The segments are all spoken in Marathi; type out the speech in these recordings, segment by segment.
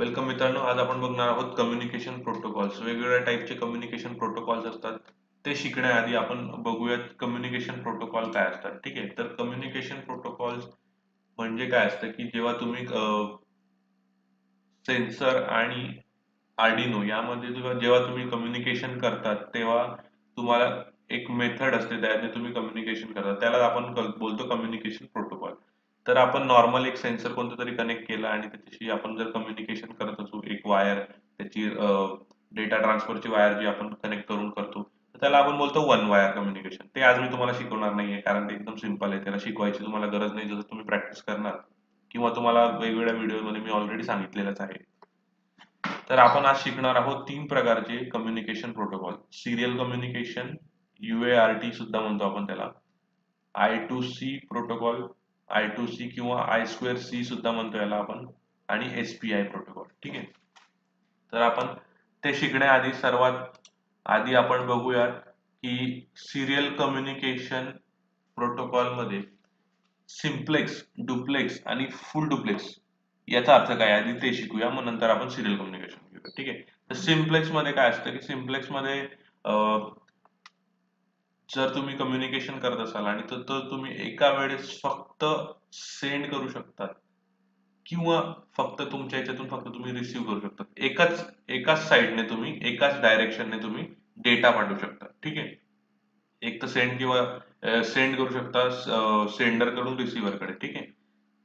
वेलकम मित्रांनो, आज आपण बघणार आहोत कम्युनिकेशन प्रोटोकॉल्स. वेगवेगळ्या टाईपचे कम्युनिकेशन प्रोटोकॉल्स असतात. ते शिकण्याआधी आपण बघूयात कम्युनिकेशन प्रोटोकॉल काय असतात. ठीक आहे, तर कम्युनिकेशन प्रोटोकॉल्स म्हणजे काय असतं की जेव्हा तुम्ही सेन्सर आणि आर्डिनो यामध्ये जेव्हा तुम्ही कम्युनिकेशन करतात तेव्हा तुम्हाला एक मेथड असते, त्याने तुम्ही कम्युनिकेशन करता, त्याला आपण बोलतो कम्युनिकेशन प्रोटोकॉल. तर आपण नॉर्मल एक सेन्सर कोणतं तरी कनेक्ट केला आणि त्याच्याशी आपण जर कम्युनिकेशन करत असू, एक वायर त्याची डेटा ट्रान्सफरची वायर जी आपण कनेक्ट करून करतो, तर त्याला आपण बोलतो वन वायर कम्युनिकेशन. ते आज मी तुम्हाला शिकवणार नाहीये कारण ते एकदम सिंपल आहे, त्याला शिकवायची तुम्हाला गरज नाही. जसं तुम्ही प्रॅक्टिस करणार किंवा तुम्हाला वेगवेगळ्या व्हिडिओमध्ये मी ऑलरेडी सांगितलेलंच आहे. तर आपण आज शिकणार आहोत तीन प्रकारचे communication protocol. Serial communication, UART सुद्धा म्हणतो आपण त्याला, I2C प्रोटोकॉल, I2C किंवा I2C सुद्धा म्हणतो याला आपण, आणि SPI प्रोटोकॉल. ठीक आहे, तर आपण ते शिकण्याआधी सर्वात आधी आपण बघूयात की सिरियल कम्युनिकेशन प्रोटोकॉल मध्ये सिम्प्लेक्स, डुप्लेक्स आणि फुल डुप्लेक्स याचा अर्थ काय आधी ते शिकूया, मग नंतर आपण सिरियल कम्युनिकेशन घेऊया. ठीक आहे, तर सिम्प्लेक्स मध्ये काय असतं की सिम्प्लेक्स मध्ये जर तुम्ही कम्युनिकेशन करत असाल आणि तर तुम्ही एका वेळेस फक्त सेंड करू शकता किंवा फक्त तुमच्या याच्यातून फक्त तुम्ही रिसीव्ह करू शकता. एकाच साईडने तुम्ही एकाच डायरेक्शनने तुम्ही डेटा पाठवू शकता. ठीक आहे, एक तर सेंड किंवा सेंड करू शकता सेंडर कडून रिसिव्हर कडे. ठीक आहे,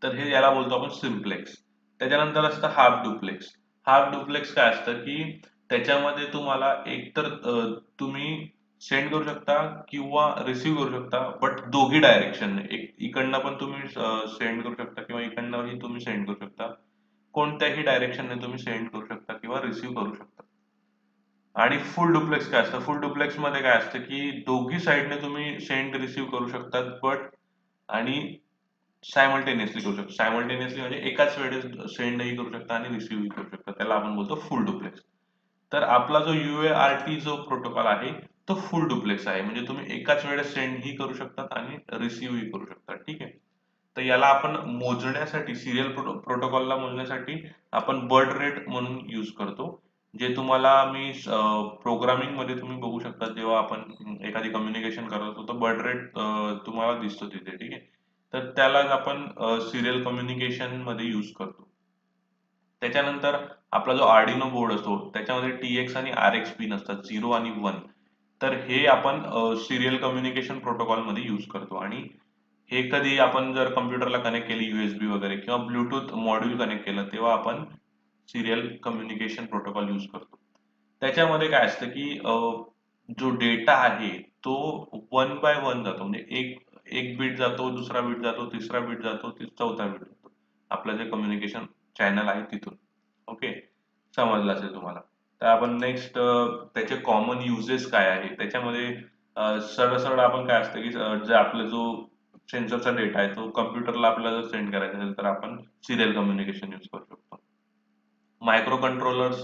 तर हे याला बोलतो आपण सिम्प्लेक्स. त्याच्यानंतर असतं हाफ डुप्लेक्स. हाफ डुप्लेक्स काय असतं की त्याच्यामध्ये तुम्हाला एकतर तुम्ही सेंड करू शकता किंवा रिसीव्ह करू शकता, बट दोघी डायरेक्शनने. एक इकडनं पण तुम्ही सेंड करू शकता किंवा इकडनंही तुम्ही सेंड करू शकता. कोणत्याही डायरेक्शनने तुम्ही सेंड करू शकता किंवा रिसीव्ह करू शकता. आणि फुल डुप्लेक्स काय असतं? फुल डुप्लेक्स मध्ये काय असतं की दोघी साईडने तुम्ही सेंड रिसीव्ह करू शकतात, बट आणि सायमल्टेनियसली करू शकता. सायमल्टेनियसली म्हणजे एकाच वेळेस सेंडही करू शकता आणि रिसीव्हही करू शकता. त्याला आपण बोलतो फुल डुप्लेक्स. तर आपला जो UART जो प्रोटोकॉल आहे तो फुल डुप्लेक्स आहे, म्हणजे तुम्ही एकाच वेळेस सेंड ही करू शकतात आणि रिसीव्ह ही करू शकता. ठीक आहे, तर याला आपण मोजण्यासाठी, सिरियल प्रोटोकॉलला मोजण्यासाठी आपण बर्ड रेट म्हणून यूज करतो. जे तुम्हाला मी प्रोग्रामिंग मध्ये तुम्ही बघू शकता, जेव्हा आपण एखादी कम्युनिकेशन करत असतो तर बर्ड रेट तुम्हाला दिसतो तिथे. ठीक आहे, तर त्यालाच आपण सिरियल कम्युनिकेशन मध्ये यूज करतो. त्याच्यानंतर आपला जो आर्डिनो बोर्ड असतो त्याच्यामध्ये TX आणि RX पिन असतात, 0 आणि 1. तर हे आपण सिरियल कम्युनिकेशन प्रोटोकॉल मध्ये यूज करतो. आणि हे कधी आपण जर कम्प्युटरला कनेक्ट केली USB वगैरे किंवा ब्लूटूथ मॉड्यूल कनेक्ट केलं तेव्हा आपण सिरियल कम्युनिकेशन प्रोटोकॉल यूज करतो. त्याच्यामध्ये काय असतं की जो डेटा आहे तो 1 बाय 1 जातो, म्हणजे एक एक बीट जातो, दुसरा बीट जातो, तिसरा बीट जातो, चौथा बीट जातो, आपलं जे कम्युनिकेशन चॅनल आहे तिथून. ओके, समजलं असेल तुम्हाला. तर आपण नेक्स्ट त्याचे कॉमन युजेस काय आहे त्याच्यामध्ये सरळ सरळ आपण काय असतं की जे आपला जो सेन्सरचा डेटा आहे तो कम्प्युटरला आपल्याला जर सेंड करायचा असेल तर आपण सिरियल कम्युनिकेशन यूज करू शकतो. मायक्रो कंट्रोलर्स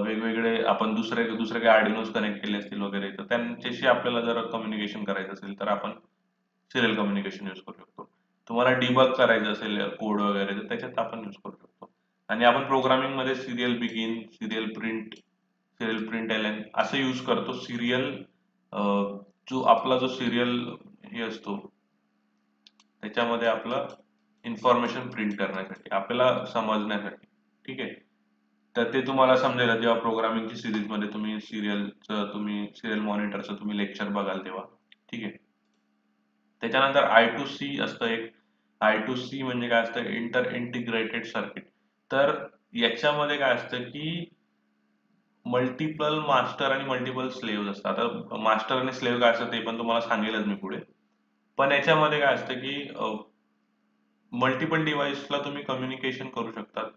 वेगवेगळे आपण दुसरे दुसरे काही आर्डिनोज कनेक्ट केले असतील वगैरे, तर त्यांच्याशी आपल्याला जर कम्युनिकेशन करायचं असेल तर आपण सिरियल कम्युनिकेशन यूज करू शकतो. तुम्हाला डिबग करायचं असेल कोड वगैरे तर त्याच्यात आपण यूज करू शकतो. आणि आपण प्रोग्रामिंग मध्ये serial begin, serial print, serial print LN असं यूज करतो. सिरियल जो आपला जो सिरियल हे असतो त्याच्यामध्ये आपलं इन्फॉर्मेशन प्रिंट करण्यासाठी, आपल्याला समजण्यासाठी. ठीक आहे, तर ते तुम्हाला समजेल जेव्हा प्रोग्रामिंगची सिरीज मध्ये सिरियल मॉनिटरचं तुम्ही लेक्चर बघाल तेव्हा. ठीक आहे, त्याच्यानंतर I2C असतं एक. I2C म्हणजे काय असतं? Inter integrated circuit. तर याच्यामध्ये काय असतं की मल्टिपल मास्टर आणि मल्टिपल स्लेव्ह असतात. आता मास्टर आणि स्लेव्ह काय असतं ते पण तुम्हाला सांगेलच मी पुढे. पण याच्यामध्ये काय असतं की मल्टिपल डिव्हाइसला तुम्ही कम्युनिकेशन करू शकतात.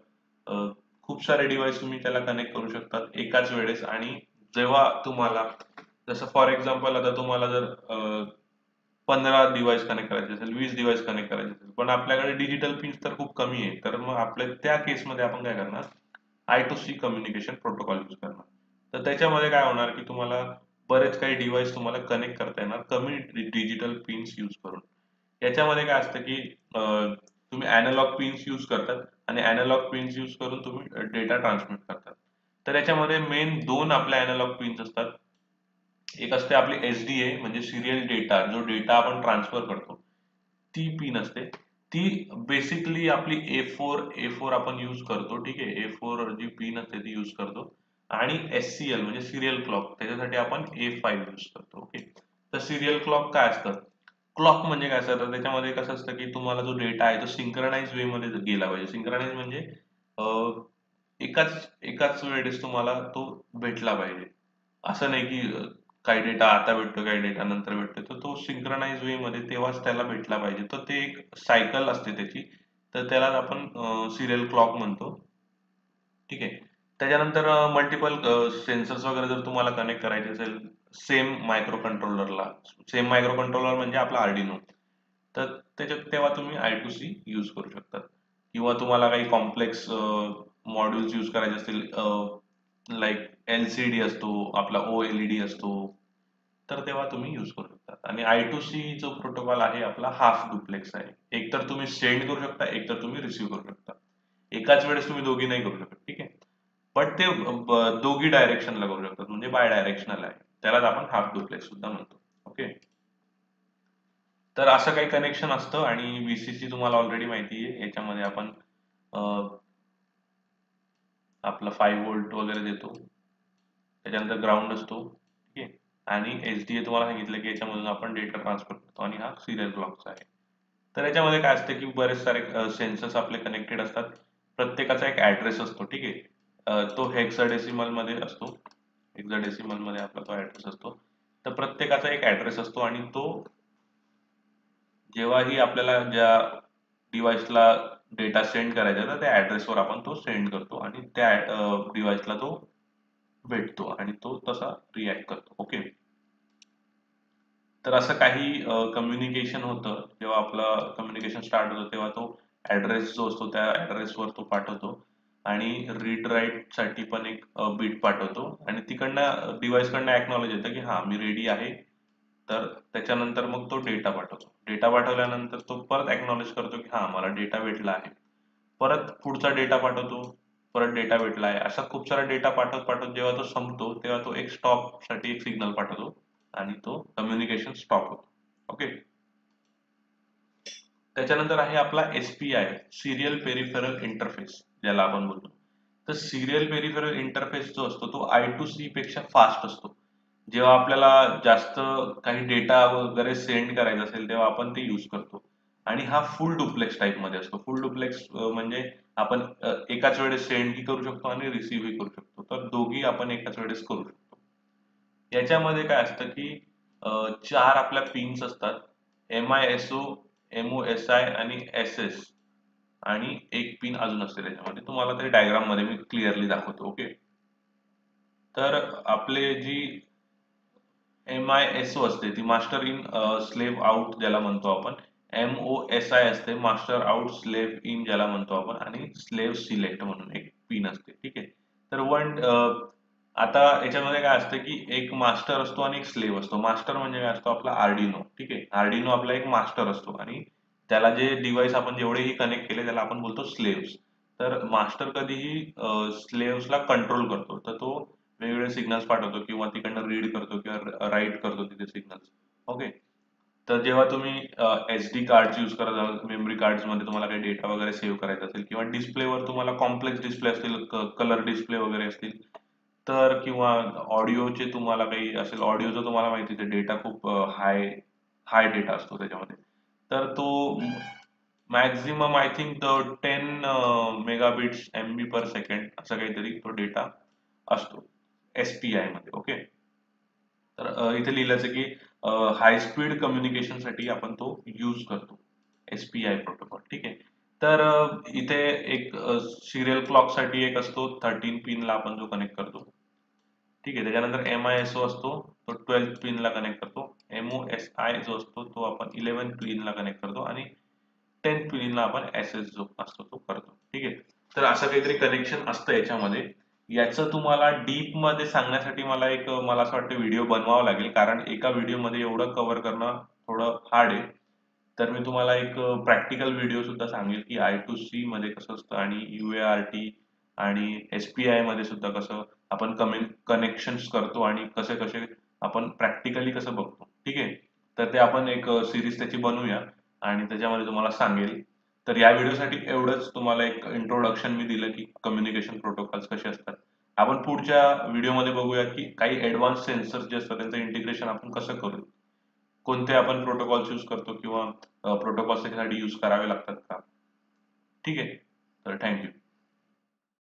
खूप सारे डिव्हाइस तुम्ही त्याला कनेक्ट करू शकतात एकाच वेळेस. आणि जेव्हा तुम्हाला, जसं फॉर एक्झाम्पल आता तुम्हाला जर 15 डिव्हाइस कनेक्ट करायचे असेल, 20 डिव्हाइस कनेक्ट करायचे असेल, पण आपल्याकडे डिजिटल पिन्स तर खूप कमी आहे, तर मग आपल्या त्या केसमध्ये आपण काय करणार? I2C कम्युनिकेशन प्रोटोकॉल यूज करणार. तर त्याच्यामध्ये काय होणार की तुम्हाला बरेच काही डिव्हाइस तुम्हाला कनेक्ट करता येणार कमी डिजिटल पिन्स यूज करून. याच्यामध्ये काय असतं की तुम्ही अॅनालॉग पिन्स यूज करतात आणि अॅनालॉग पिन्स यूज करून तुम्ही डेटा ट्रान्समिट करतात. तर याच्यामध्ये मेन दोन आपल्या अॅनालॉग पिन्स असतात. एक असते आपली SDA म्हणजे सिरियल डेटा, जो डेटा आपण ट्रान्सफर करतो ती पिन असते. ती बेसिकली आपली A4 आपण यूज करतो, ठीक आहे. A4 जी पिन असते ती यूज करतो. आणि SCL म्हणजे सिरियल क्लॉक, त्याच्यासाठी आपण A5 यूज करतो. ओके. तर सिरियल क्लॉक काय असतं? क्लॉक म्हणजे काय असतं? तर त्याच्यामध्ये कसं असतं की तुम्हाला जो डेटा आहे तो सिंक्रोनाइज वे मध्ये गेला पाहिजे. सिंक्रोनाइज म्हणजे अं, एकाच एकाच वेळेस तुम्हाला तो भेटला पाहिजे. असं नाही की काही डेटा आता भेटतो, काही डेटा नंतर भेटतो. तर तो सिंक्रोनाइज वे मध्ये तेव्हाच त्याला भेटला पाहिजे. तर ते एक सायकल असते त्याची. तर त्याला आपण सिरियल क्लॉक म्हणतो. ठीक आहे. त्याच्यानंतर मल्टिपल सेन्सर्स वगैरे जर तुम्हाला कनेक्ट करायचे असेल सेम मायक्रो कंट्रोलरला, सेम मायक्रो कंट्रोलर म्हणजे आपला आर्डिनो, तर त्याच्यात तेव्हा तुम्ही I2C यूज करू शकता. किंवा तुम्हाला काही कॉम्प्लेक्स मॉड्यूल्स यूज करायचे असतील, लाईक LCD असतो, आपला OLED असतो, तर तेव्हा तुम्ही यूज करू शकता. आणि I2C जो प्रोटोकॉल आहे आपला हाफ डुप्लेक्स आहे. एक तर तुम्ही सेंड करू शकता, एक तर तुम्ही रिसीव्ह करू शकता. एकाच वेळेस तुम्ही दोघी नाही करू शकत, ठीक आहे. बट ते दोघी डायरेक्शनला करू शकतात, म्हणजे बाय डायरेक्शनल आहे. त्यालाच आपण हाफ डुप्लेक्स सुद्धा म्हणतो. ओके. तर असं काही कनेक्शन असतं. आणि VCC तुम्हाला ऑलरेडी माहिती आहे. याच्यामध्ये आपण आपला 5 व्होल्ट वगैरे देतो. त्याच्यानंतर ग्राउंड असतो, ठीक आहे. आणि SDA तुम्हाला सांगितलं की याच्यामधून आपण डेटा ट्रान्सफर करतो आणि हा सिरियल क्लॉकचा आहे. तर याच्यामध्ये काय असतं की बरेच सारे सेन्सर्स आपले कनेक्टेड असतात. प्रत्येकाचा एक ऍड्रेस असतो, ठीक आहे. तो हेक्साडेसिमल मध्ये असतो. हेक्साडेसिमल मध्ये आपला तो ऍड्रेस असतो. तर प्रत्येकाचा एक ऍड्रेस असतो आणि तो जेव्हाही आपल्याला ज्या डिव्हाइसला डेटा सेंड करायचा तर त्या ऍड्रेसवर आपण तो सेंड करतो आणि त्या डिव्हाइसला तो भेटतो आणि तो तसा रिॲक्ट करतो. ओके. तर असं काही कम्युनिकेशन होतं. जेव्हा आपलं कम्युनिकेशन स्टार्ट होतं तेव्हा तो ऍड्रेस जो असतो त्या ऍड्रेसवर तो पाठवतो. आणि रीड राईट साठी पण एक बिट पाठवतो आणि तिकडनं डिव्हाइसकडनं एक्नॉलेज येतं की हा मी रेडी आहे. तर त्याच्यानंतर मग तो डेटा पाठवतो. डेटा पाठवल्यानंतर तो परत एक्नॉलेज करतो की हा मला डेटा भेटला आहे. परत पुढचा डेटा पाठवतो. परत डेटा भेटला आहे. असा खूप सारा डेटा पाठवत पाठवत जेव्हा तो संपतो तेव्हा तो एक स्टॉप साठी एक सिग्नल पाठवतो आणि तो कम्युनिकेशन स्टॉप होतो. ओके. त्याच्यानंतर आहे आपला SPI, सिरियल पेरिफेरल इंटरफेस, ज्याला आपण बोलतो. तर सिरियल पेरिफेरल इंटरफेस जो असतो तो I2C पेक्षा फास्ट असतो. जेव्हा आपल्याला जास्त काही डेटा वगैरे सेंड करायचा असेल तेव्हा आपण ते यूज करतो. आणि हा फुल डुप्लेक्स टाईप मध्ये असतो. फुल डुप्लेक्स म्हणजे आपण एकाच वेळेस सेंड ही करू शकतो आणि रिसीव्ह ही करू शकतो. तर दोघी आपण एकाच वेळेस करू शकतो. याच्यामध्ये काय असतं की चार आपल्या पिन्स असतात. MISO, MOSI आणि SS. आणि एक पिन अजून असते त्याच्यामध्ये. तुम्हाला ते डायग्राम मध्ये मी क्लिअरली दाखवतो. ओके. तर आपले जी MISO असते ती मास्टर इन स्लेव्ह आउट ज्याला म्हणतो आपण. MOSI असते मास्टर आउट स्लेव्ह इन ज्याला म्हणतो आपण. आणि स्लेव्ह सिलेक्ट म्हणून एक पिन असते, ठीक आहे. तर आता याच्यामध्ये काय असतं की एक मास्टर असतो आणि एक स्लेव्ह असतो. मास्टर म्हणजे काय असतो आपला आर्डिनो, ठीक आहे. आर्डिनो आपला एक मास्टर असतो आणि त्याला जे डिव्हाइस आपण जेवढेही कनेक्ट केले त्याला आपण बोलतो स्लेव्स. तर मास्टर कधीही स्लेव्सला कंट्रोल करतो. तर तो वेगवेगळे सिग्नल्स पाठवतो किंवा तिकडनं रीड करतो किंवा राईट करतो तिथे सिग्नल्स. ओके. तर जेव्हा तुम्ही SD कार्ड यूज करत आहात, मेमरी कार्ड्स मध्ये तुम्हाला काही डेटा वगैरे सेव्ह करायचा असेल किंवा डिस्प्लेवर तुम्हाला कॉम्प्लेक्स डिस्प्ले असतील, कलर डिस्प्ले वगैरे असतील, तर किंवा ऑडिओचे तुम्हाला काही असेल, ऑडिओचं तुम्हाला माहिती आहे डेटा खूप हाय हाय डेटा असतो त्याच्यामध्ये. तर तो maximum I think 10 megabits MB per second असं काहीतरी तो डेटा असतो SPI मध्ये. ओके. तर इथे लिहिलं की हाय स्पीड कम्युनिकेशन साठी आपण तो यूज करतो SPI प्रोटोकॉल, ठीक आहे. तर इथे एक सिरियल क्लॉक साठी एक असतो 13 पिनला आपण जो कनेक्ट करतो, ठीक आहे. त्याच्यानंतर MISO असतो तो 12 पिनला कनेक्ट करतो. MOSI जो असतो तो आपण 11 पिनला कनेक्ट करतो आणि 10 पिनला आपण SS जो असतो तो करतो, ठीक आहे. तर असं काहीतरी कनेक्शन असतं याच्यामध्ये. याचं तुम्हाला डीप मध्ये सांगण्यासाठी मला असं वाटतं व्हिडिओ बनवावा लागेल, कारण एका व्हिडिओ मध्ये एवढं कव्हर करणं थोडं हार्ड आहे. तर मी तुम्हाला एक प्रॅक्टिकल व्हिडिओ सुद्धा सांगेल की I2C मध्ये कसं असतं आणि UART आणि SPI मध्ये सुद्धा कसं आपण कनेक्शन्स करतो आणि कसे कसे आपण प्रॅक्टिकली कसं बघतो. ठीक आहे. तर ते आपण एक सिरीज त्याची बनवूया आणि त्याच्यामध्ये तुम्हाला सांगेल. तर या व्हिडिओसाठी एवढंच. तुम्हाला एक इंट्रोडक्शन मी दिलं की कम्युनिकेशन प्रोटोकॉल्स कसे असतात. आपण पुढच्या व्हिडिओमध्ये बघूया की काही ऍडव्हान्स सेन्सर जे असतात त्यांचं इंटिग्रेशन आपण कसं करू, कोणते आपण प्रोटोकॉल्स यूज करतो किंवा प्रोटोकॉल्स त्याच्यासाठी यूज करावे लागतात का. ठीक आहे. तर थँक्यू.